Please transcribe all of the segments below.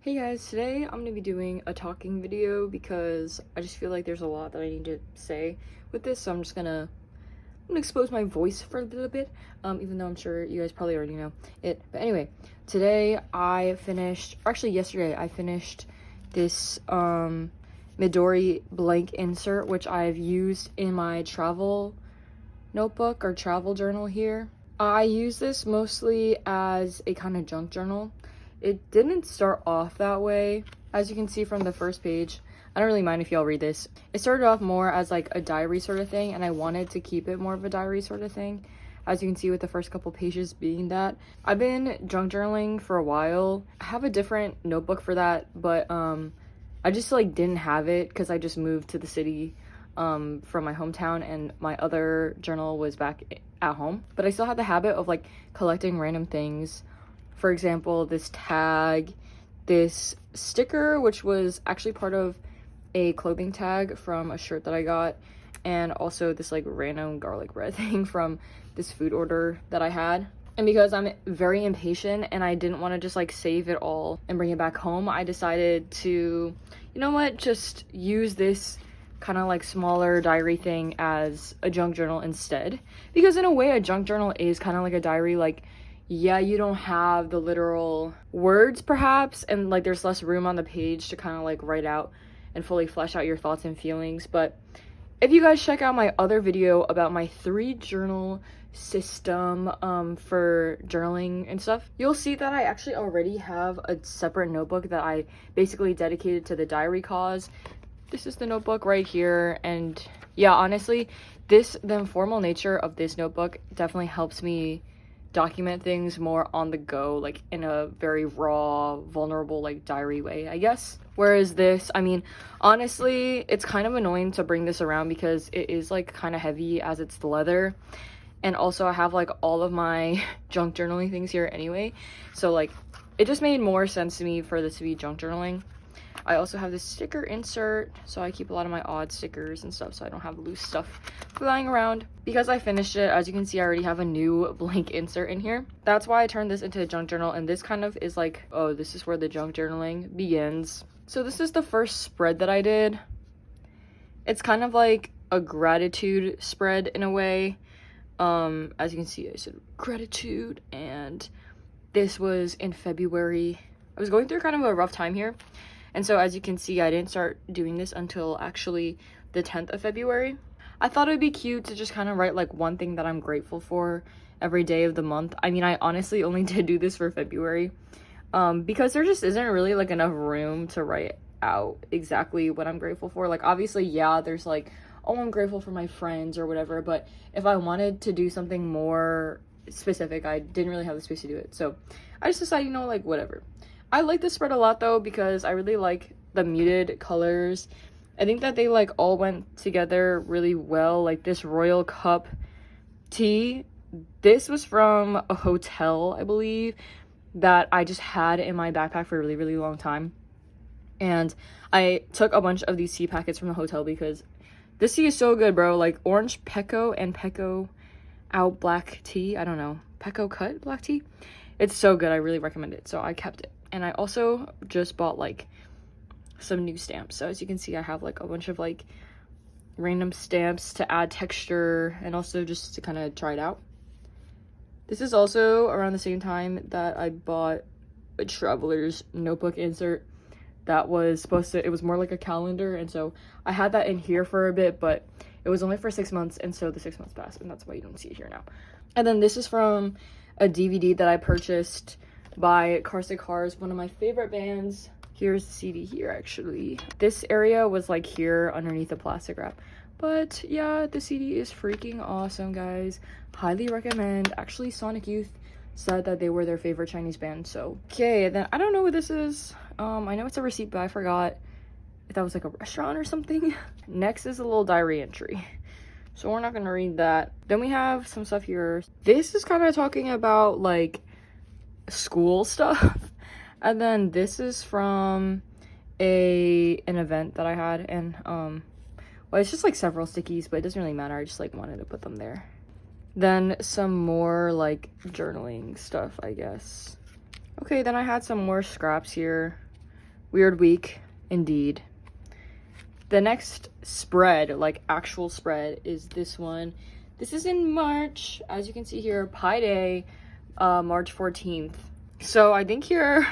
Hey guys, today I'm going to be doing a talking video because I just feel like there's a lot that I need to say with this, so I'm gonna expose my voice for a little bit, even though I'm sure you guys probably already know it. But anyway, today I finished, or actually yesterday I finished this Midori blank insert, which I've used in my travel notebook or travel journal here. I use this mostly as a kind of junk journal. It didn't start off that way, as you can see from the first page. I don't really mind if y'all read this. It started off more as like a diary sort of thing, and I wanted to keep it more of a diary sort of thing, as you can see with the first couple pages being that. I've been junk journaling for a while. I have a different notebook for that, but I just like didn't have it because I just moved to the city from my hometown, and my other journal was back at home. But I still had the habit of like collecting random things. For example, this tag, this sticker, which was actually part of a clothing tag from a shirt that I got, and also this like random garlic bread thing from this food order that I had. And because I'm very impatient and I didn't want to just like save it all and bring it back home, I decided to, you know what, just use this kind of like smaller diary thing as a junk journal instead. Because in a way, a junk journal is kind of like a diary. Like, yeah, you don't have the literal words perhaps, and like there's less room on the page to kind of like write out and fully flesh out your thoughts and feelings. But if you guys check out my other video about my 3 journal system for journaling and stuff, you'll see that I actually already have a separate notebook that I basically dedicated to the diary cause. This is the notebook right here, and yeah, honestly, the informal nature of this notebook definitely helps me document things more on the go, like in a very raw, vulnerable, like diary way, I guess. Whereas this, I mean, honestly, it's kind of annoying to bring this around because it is like kind of heavy as it's leather. And also I have like all of my junk journaling things here anyway. So like it just made more sense to me for this to be junk journaling. I also have this sticker insert, so I keep a lot of my odd stickers and stuff so I don't have loose stuff flying around. Because I finished it, as you can see, I already have a new blank insert in here. That's why I turned this into a junk journal, and this kind of is like, oh, this is where the junk journaling begins. So this is the first spread that I did. It's kind of like a gratitude spread in a way. As you can see, I said gratitude, and this was in February. I was going through kind of a rough time here. And so as you can see, I didn't start doing this until actually the 10th of February. I thought it would be cute to just kind of write like one thing that I'm grateful for every day of the month. I mean, I honestly only did do this for February because there just isn't really like enough room to write out exactly what I'm grateful for. Like obviously, yeah, there's like, oh, I'm grateful for my friends or whatever. But if I wanted to do something more specific, I didn't really have the space to do it. So I just decided, you know, like whatever. I like this spread a lot though because I really like the muted colors. I think that they like all went together really well. Like this Royal Cup tea, this was from a hotel, I believe, that I just had in my backpack for a really, really long time. And I took a bunch of these tea packets from the hotel because this tea is so good, bro. Like orange Pecco and Pecco out black tea. I don't know. Pecco cut black tea. It's so good. I really recommend it. So I kept it. And I also just bought like some new stamps. So as you can see, I have like a bunch of like random stamps to add texture and also just to kind of try it out. This is also around the same time that I bought a traveler's notebook insert that was supposed to, it was more like a calendar. And so I had that in here for a bit, but it was only for 6 months. And so the 6 months passed, and that's why you don't see it here now. And then this is from a DVD that I purchased by Carsick Cars, one of my favorite bands. Here's the CD here, actually. This area was like here underneath the plastic wrap. But yeah, the CD is freaking awesome, guys. Highly recommend. Actually, Sonic Youth said that they were their favorite Chinese band, so. Okay, then I don't know what this is. I know it's a receipt, but I forgot if that was like a restaurant or something. Next is a little diary entry. So we're not gonna read that. Then we have some stuff here. This is kind of talking about like school stuff. And then this is from an event that I had, and well, it's just like several stickies, but it doesn't really matter. I just like wanted to put them there. Then some more like journaling stuff, I guess. Okay, then I had some more scraps here. Weird week, indeed. The next spread, like actual spread, is this one. This is in March, as you can see here, Pi Day, March 14th. So I think here,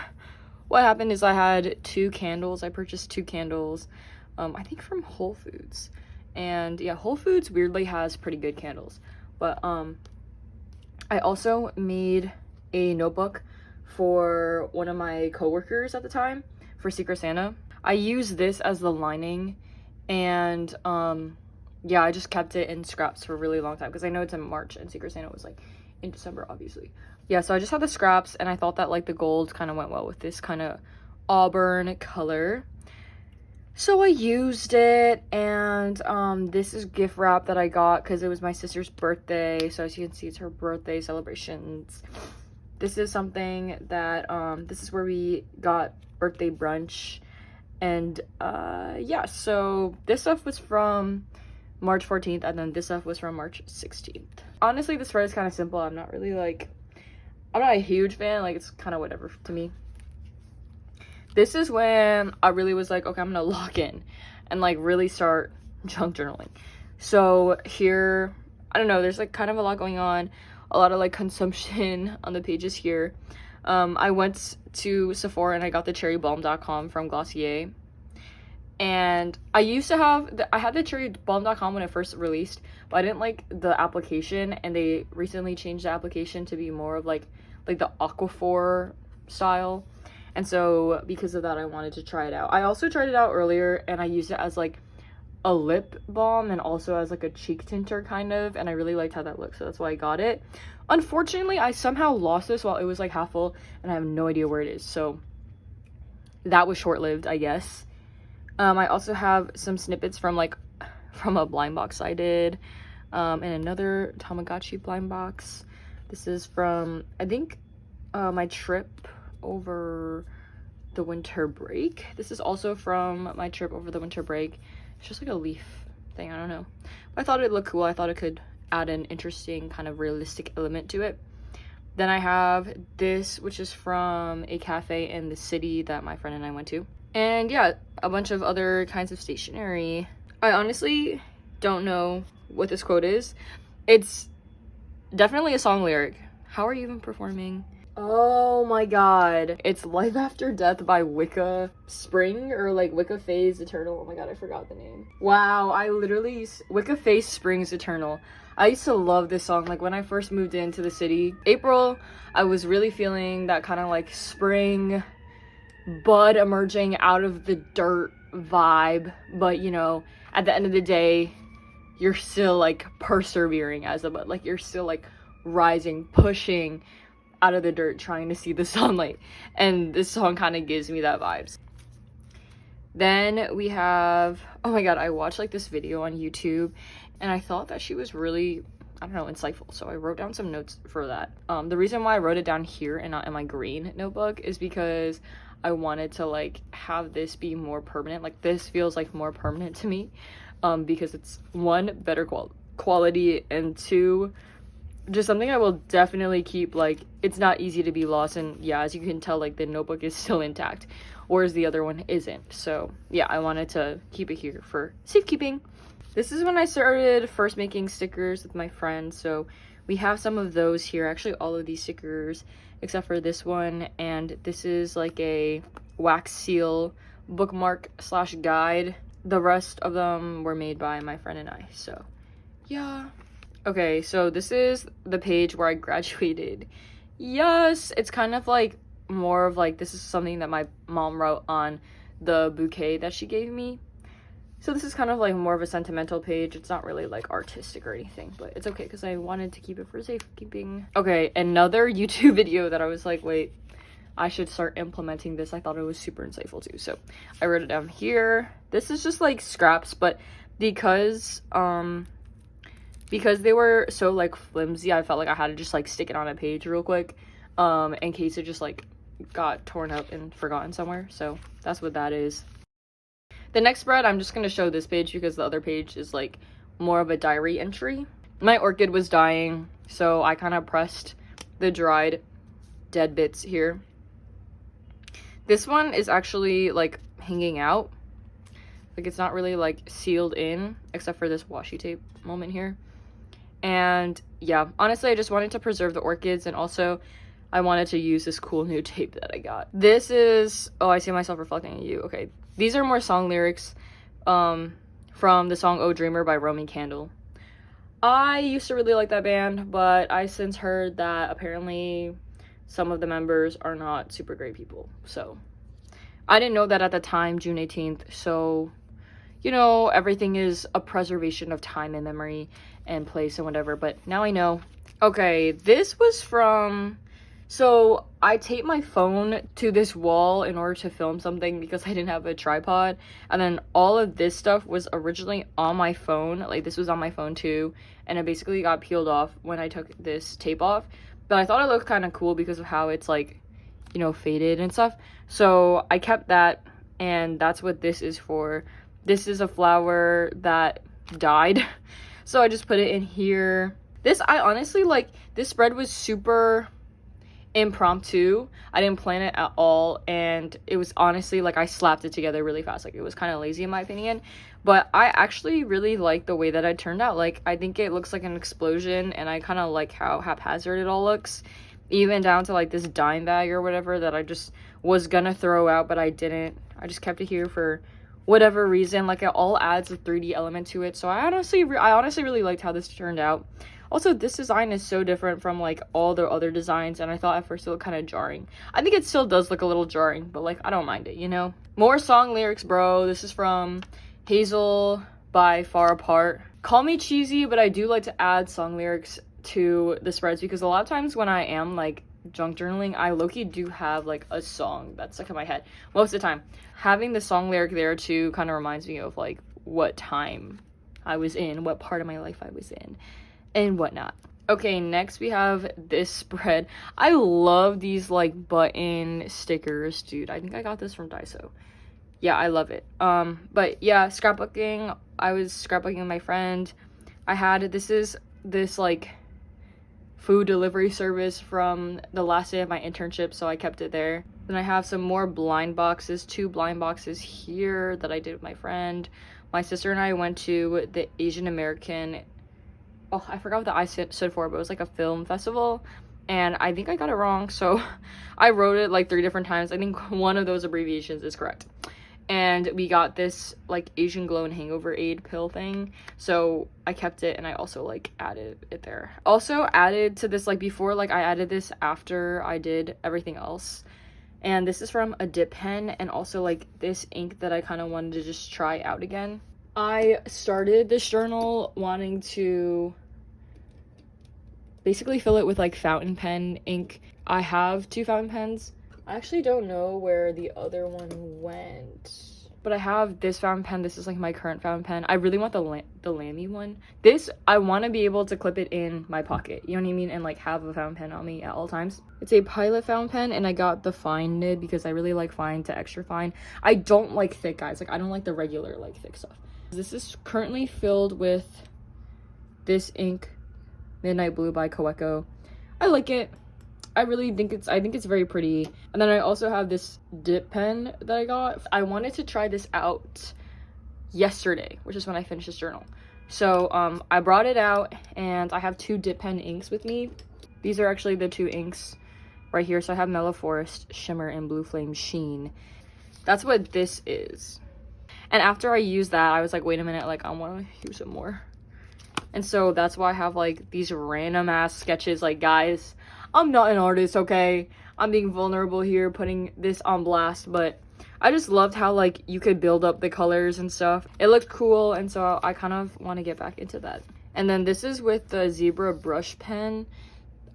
what happened is I had 2 candles. I purchased 2 candles, I think from Whole Foods. And yeah, Whole Foods weirdly has pretty good candles. But I also made a notebook for one of my coworkers at the time for Secret Santa. I used this as the lining, and yeah, I just kept it in scraps for a really long time because I know it's in March and Secret Santa was like in December, obviously. Yeah, so I just had the scraps, and I thought that like the gold kind of went well with this kind of auburn color. So I used it, and this is gift wrap that I got because it was my sister's birthday. So as you can see, it's her birthday celebrations. This is something that this is where we got birthday brunch. And yeah, so this stuff was from March 14th, and then this stuff was from March 16th. Honestly, this spread is kind of simple. I'm not really like, I'm not a huge fan, like it's kind of whatever to me. This is when I really was like, okay, I'm gonna lock in and like really start junk journaling. So here, I don't know, there's like kind of a lot going on, a lot of like consumption on the pages here. I went to Sephora and I got the cherrybalm.com from Glossier. And I used to have, I had the cherrybalm.com when it first released, but I didn't like the application, and they recently changed the application to be more of like the Aquaphor style. And so because of that, I wanted to try it out. I also tried it out earlier, and I used it as like a lip balm and also as like a cheek tinter kind of, and I really liked how that looked, so that's why I got it. Unfortunately, I somehow lost this while it was like half full, and I have no idea where it is, so that was short-lived, I guess. I also have some snippets from a blind box I did, and another Tamagotchi blind box. This is from, I think, my trip over the winter break. This is also from my trip over the winter break. It's just like a leaf thing, I don't know. But I thought it looked cool. I thought it could add an interesting kind of realistic element to it. Then I have this, which is from a cafe in the city that my friend and I went to. And yeah, a bunch of other kinds of stationery. I honestly don't know what this quote is. It's definitely a song lyric. How are you even performing? Oh my god. It's Life After Death by Wicca Spring, or like Wicca Phase Eternal. Oh my god, I forgot the name. Wow, I literally, Wicca Phase Springs Eternal. I used to love this song, like when I first moved into the city. April, I was really feeling that kind of like spring, bud emerging out of the dirt vibe. But you know, at the end of the day, you're still like persevering as a bud. Like you're still like rising, pushing out of the dirt, trying to see the sunlight, and this song kind of gives me that vibes. Then we have, oh my god, I watched like this video on YouTube, and I thought that she was really, I don't know, insightful, so I wrote down some notes for that. The reason why I wrote it down here and not in my green notebook is because I wanted to like have this be more permanent. Like this feels like more permanent to me, because it's one, better quality, and two, just something I will definitely keep. Like it's not easy to be lost, and yeah, as you can tell, like the notebook is still intact, whereas the other one isn't. So yeah, I wanted to keep it here for safekeeping. This is when I started first making stickers with my friends, so we have some of those here. Actually, all of these stickers except for this one, and this is like a wax seal bookmark slash guide. The rest of them were made by my friend and I, so yeah. Okay, so this is the page where I graduated. Yes, it's kind of like more of like, this is something that my mom wrote on the bouquet that she gave me. So this is kind of like more of a sentimental page. It's not really like artistic or anything, but it's okay because I wanted to keep it for safekeeping. Okay, another YouTube video that I was like, wait, I should start implementing this. I thought it was super insightful too, so I wrote it down here. This is just like scraps, but because they were so like flimsy, I felt like I had to just like stick it on a page real quick, in case it just like got torn up and forgotten somewhere. So that's what that is. The next spread, I'm just gonna show this page because the other page is like more of a diary entry. My orchid was dying, so I kind of pressed the dried dead bits here. This one is actually like hanging out. Like it's not really like sealed in except for this washi tape moment here. And yeah, honestly, I just wanted to preserve the orchids, and also I wanted to use this cool new tape that I got. This is, oh, I see myself reflecting in you. Okay, these are more song lyrics from the song Oh Dreamer by Roman Candle. I used to really like that band, but I since heard that apparently some of the members are not super great people. So I didn't know that at the time, June 18th. So, you know, everything is a preservation of time and memory and place and whatever, but now I know. Okay, this was from, so I taped my phone to this wall in order to film something because I didn't have a tripod, and then all of this stuff was originally on my phone. Like this was on my phone too, and it basically got peeled off when I took this tape off, but I thought it looked kind of cool because of how it's like, you know, faded and stuff. So I kept that, and that's what this is for. This is a flower that died, so I just put it in here. This, I honestly, like, this spread was super impromptu. I didn't plan it at all, and it was honestly, like, I slapped it together really fast. Like, it was kind of lazy in my opinion, but I actually really like the way that it turned out. Like, I think it looks like an explosion, and I kind of like how haphazard it all looks, even down to, like, this dime bag or whatever that I just was gonna throw out, but I didn't. I just kept it here for whatever reason. Like, it all adds a 3D element to it, so I honestly really liked how this turned out. Also, this design is so different from like all the other designs, and I thought at first it looked kind of jarring. I think it still does look a little jarring, but like I don't mind it, you know. More song lyrics, bro. This is from Hazel by Far Apart. Call me cheesy, but I do like to add song lyrics to the spreads because a lot of times when I am like junk journaling, I low-key do have like a song that's stuck in my head most of the time. Having the song lyric there too kind of reminds me of like what time I was in, what part of my life I was in, and whatnot. Okay, next we have this spread. I love these like button stickers, dude. I think I got this from Daiso. Yeah, I love it. But yeah, scrapbooking. I was scrapbooking with my friend. I had this like food delivery service from the last day of my internship, so I kept it there. Then I have some more blind boxes, 2 blind boxes here that I did with my friend. My sister and I went to the Asian American, oh, I forgot what the I stood for, but it was like a film festival, and I think I got it wrong, so I wrote it like 3 different times. I think one of those abbreviations is correct. And we got this like Asian Glow and Hangover Aid pill thing, so I kept it, and I also like added it there. Also added to this, like before, like I added this after I did everything else, and this is from a dip pen, and also like this ink that I kind of wanted to just try out again. I started this journal wanting to basically fill it with like fountain pen ink. I have 2 fountain pens. I actually don't know where the other one went, but I have this fountain pen. This is like my current fountain pen. I really want the Lamy one. This, I want to be able to clip it in my pocket, you know what I mean, and like have a fountain pen on me at all times. It's a Pilot fountain pen, and I got the fine nib because I really like fine to extra fine. I don't like thick, guys. Like I don't like the regular like thick stuff. This is currently filled with this ink, Midnight Blue by Coeco. I like it. I think it's very pretty. And then I also have this dip pen that I got. I wanted to try this out yesterday, which is when I finished this journal. So I brought it out, and I have 2 dip pen inks with me. These are actually the 2 inks right here. So I have Mellow Forest Shimmer and Blue Flame Sheen. That's what this is. And after I used that, I was like, wait a minute, like I want to use it more. And so that's why I have like these random ass sketches. Like, guys, I'm not an artist, okay? I'm being vulnerable here, putting this on blast, but I just loved how like you could build up the colors and stuff. It looked cool, and so I kind of want to get back into that. And then this is with the Zebra brush pen.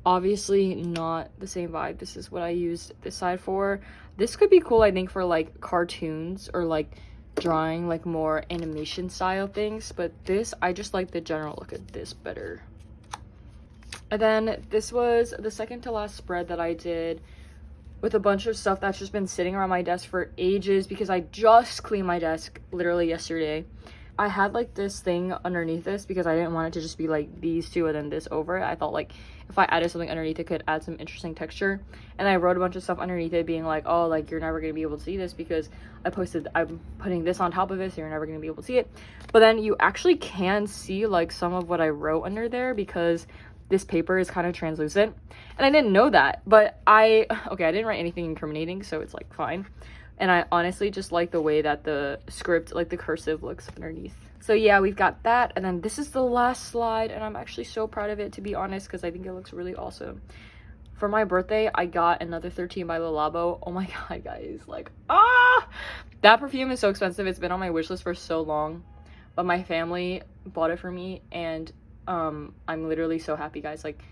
Obviously not the same vibe. This is what I used this side for. This could be cool, I think, for like cartoons or like drawing like more animation style things, but this, I just like the general look of this better. And then this was the second to last spread that I did with a bunch of stuff that's just been sitting around my desk for ages because I just cleaned my desk literally yesterday. I had like this thing underneath this because I didn't want it to just be like these two and then this over it. I thought like if I added something underneath it could add some interesting texture. And I wrote a bunch of stuff underneath it being like, oh, like you're never gonna be able to see this because I'm putting this on top of it, so you're never gonna be able to see it. But then you actually can see like some of what I wrote under there because this paper is kind of translucent. And I didn't know that, but I didn't write anything incriminating, so it's like fine. And I honestly just like the way that the script, like the cursive, looks underneath. So yeah, we've got that. And then this is the last slide. And I'm actually so proud of it, to be honest, because I think it looks really awesome. For my birthday, I got another 13 by Le Labo. Oh my god, guys. Like, that perfume is so expensive. It's been on my wish list for so long. But my family bought it for me. And I'm literally so happy, guys. Like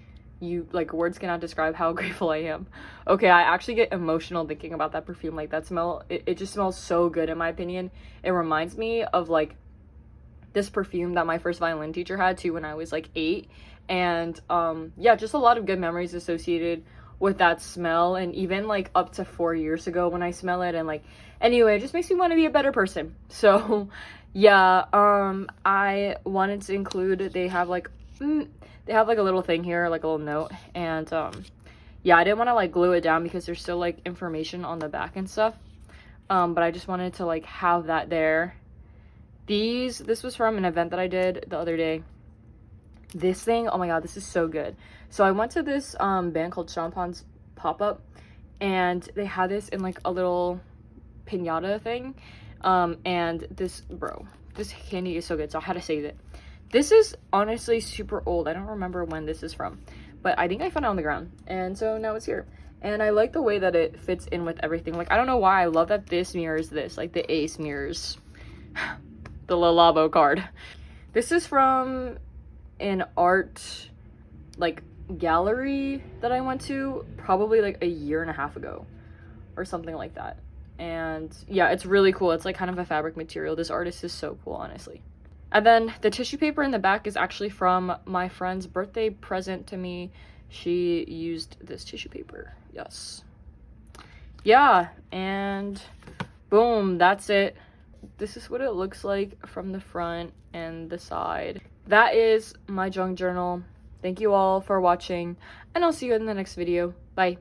words cannot describe how grateful I am. Okay, I actually get emotional thinking about that perfume. Like that smell, it just smells so good in my opinion. It reminds me of like this perfume that my first violin teacher had too when I was like 8. And yeah, just a lot of good memories associated with that smell. And even like up to 4 years ago when I smell it, and like anyway, it just makes me want to be a better person. So yeah, I wanted to include, they have like a little thing here, like a little note. And yeah, I didn't want to like glue it down because there's still like information on the back and stuff. But I just wanted to like have that there. This was from an event that I did the other day. This thing, oh my god, this is so good. So I went to this band called Sean Pon's pop-up, and they had this in like a little piñata thing. And this candy is so good, so I had to save it. This is honestly super old. I don't remember when this is from, but I think I found it on the ground, and so now it's here. And I like the way that it fits in with everything. Like, I don't know why I love that this mirrors this, like the ace mirrors the Le Labo card. This is from an art like gallery that I went to probably like a year and a half ago or something like that. And yeah, it's really cool. It's like kind of a fabric material. This artist is so cool, honestly. And then the tissue paper in the back is actually from my friend's birthday present to me. She used this tissue paper. Yes. Yeah, and boom, that's it. This is what it looks like from the front and the side. That is my junk journal. Thank you all for watching, and I'll see you in the next video. Bye.